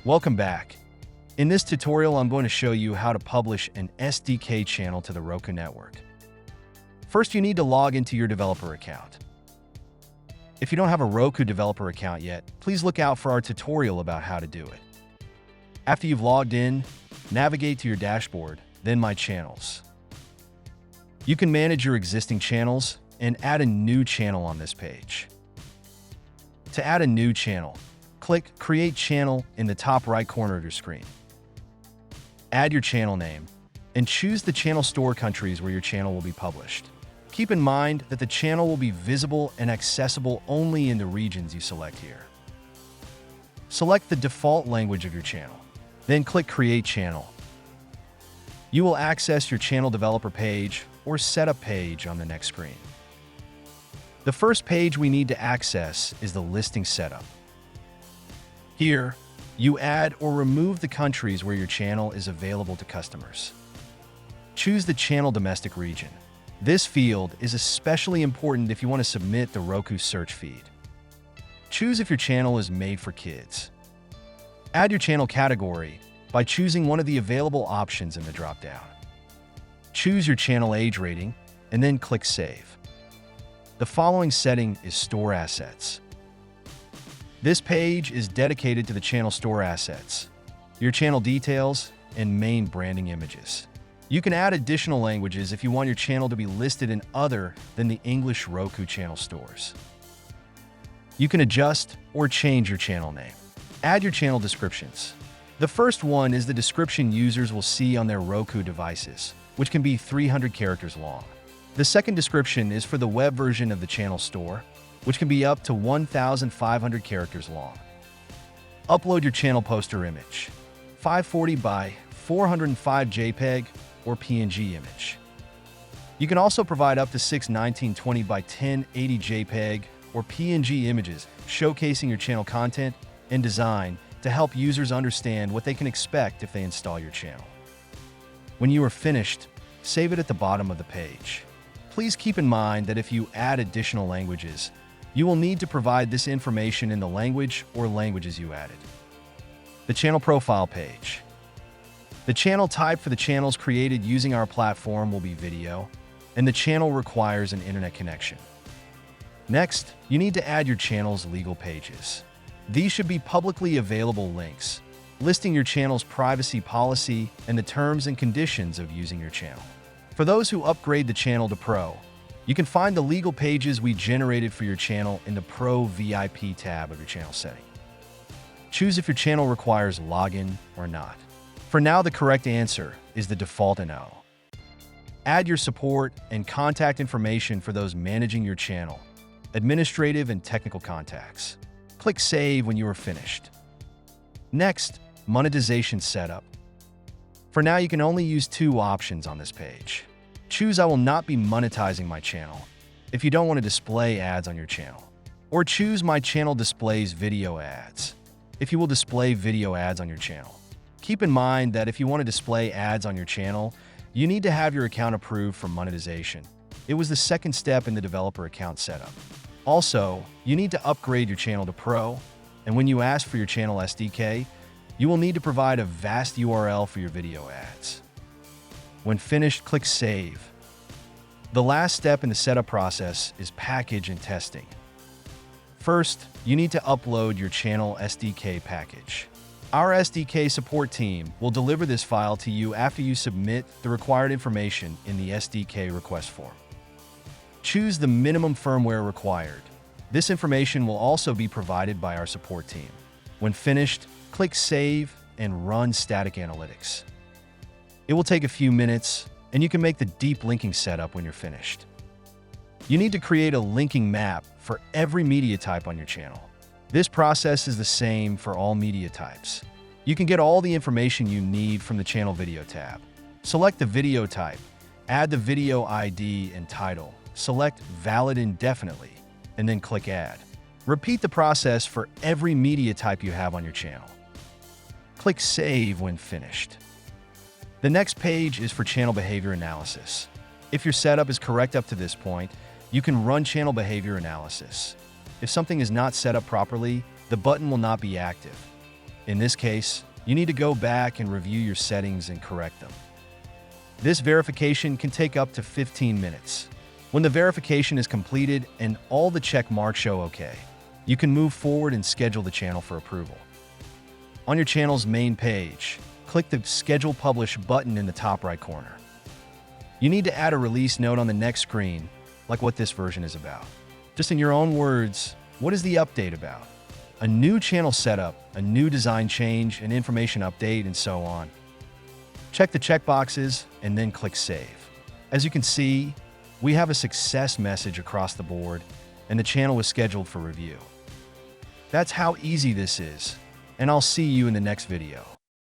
Welcome back. In this tutorial, I'm going to show you how to publish an SDK channel to the Roku network. First, you need to log into your developer account. If you don't have a Roku developer account yet, please look out for our tutorial about how to do it. After you've logged in, navigate to your dashboard, then My Channels. You can manage your existing channels and add a new channel on this page. To add a new channel, click Create Channel in the top right corner of your screen. Add your channel name and choose the channel store countries where your channel will be published. Keep in mind that the channel will be visible and accessible only in the regions you select here. Select the default language of your channel, then click Create Channel. You will access your channel developer page or setup page on the next screen. The first page we need to access is the listing setup. Here, you add or remove the countries where your channel is available to customers. Choose the channel domestic region. This field is especially important if you want to submit the Roku search feed. Choose if your channel is made for kids. Add your channel category by choosing one of the available options in the drop-down. Choose your channel age rating and then click Save. The following setting is Store Assets. This page is dedicated to the channel store assets, your channel details, and main branding images. You can add additional languages if you want your channel to be listed in other than the English Roku channel stores. You can adjust or change your channel name. Add your channel descriptions. The first one is the description users will see on their Roku devices, which can be 300 characters long. The second description is for the web version of the channel store, which can be up to 1,500 characters long. Upload your channel poster image, 540 by 405 JPEG or PNG image. You can also provide up to 6 1920 by 1080 JPEG or PNG images showcasing your channel content and design to help users understand what they can expect if they install your channel. When you are finished, save it at the bottom of the page. Please keep in mind that if you add additional languages, you will need to provide this information in the language or languages you added. The channel profile page. The channel type for the channels created using our platform will be video, and the channel requires an internet connection. Next, you need to add your channel's legal pages. These should be publicly available links, listing your channel's privacy policy and the terms and conditions of using your channel. For those who upgrade the channel to Pro, you can find the legal pages we generated for your channel in the Pro VIP tab of your channel setting. Choose if your channel requires login or not. For now, the correct answer is the default No. Add your support and contact information for those managing your channel, administrative and technical contacts. Click Save when you are finished. Next, monetization setup. For now, you can only use two options on this page. Choose I will not be monetizing my channel if you don't want to display ads on your channel. Or choose my channel displays video ads if you will display video ads on your channel. Keep in mind that if you want to display ads on your channel, you need to have your account approved for monetization. It was the second step in the developer account setup. Also, you need to upgrade your channel to Pro, and when you ask for your channel SDK, you will need to provide a vast URL for your video ads. When finished, click Save. The last step in the setup process is package and testing. First, you need to upload your channel SDK package. Our SDK support team will deliver this file to you after you submit the required information in the SDK request form. Choose the minimum firmware required. This information will also be provided by our support team. When finished, click Save and run static analytics. It will take a few minutes, and you can make the deep linking setup when you're finished. You need to create a linking map for every media type on your channel. This process is the same for all media types. You can get all the information you need from the Channel Video tab. Select the video type, add the video ID and title, select Valid indefinitely, and then click Add. Repeat the process for every media type you have on your channel. Click Save when finished. The next page is for channel behavior analysis. If your setup is correct up to this point, you can run channel behavior analysis. If something is not set up properly, the button will not be active. In this case, you need to go back and review your settings and correct them. This verification can take up to 15 minutes. When the verification is completed and all the check marks show OK, you can move forward and schedule the channel for approval. On your channel's main page, click the Schedule Publish button in the top right corner. You need to add a release note on the next screen, like what this version is about. Just in your own words, what is the update about? A new channel setup, a new design change, an information update, and so on. Check the checkboxes and then click Save. As you can see, we have a success message across the board, and the channel was scheduled for review. That's how easy this is, and I'll see you in the next video.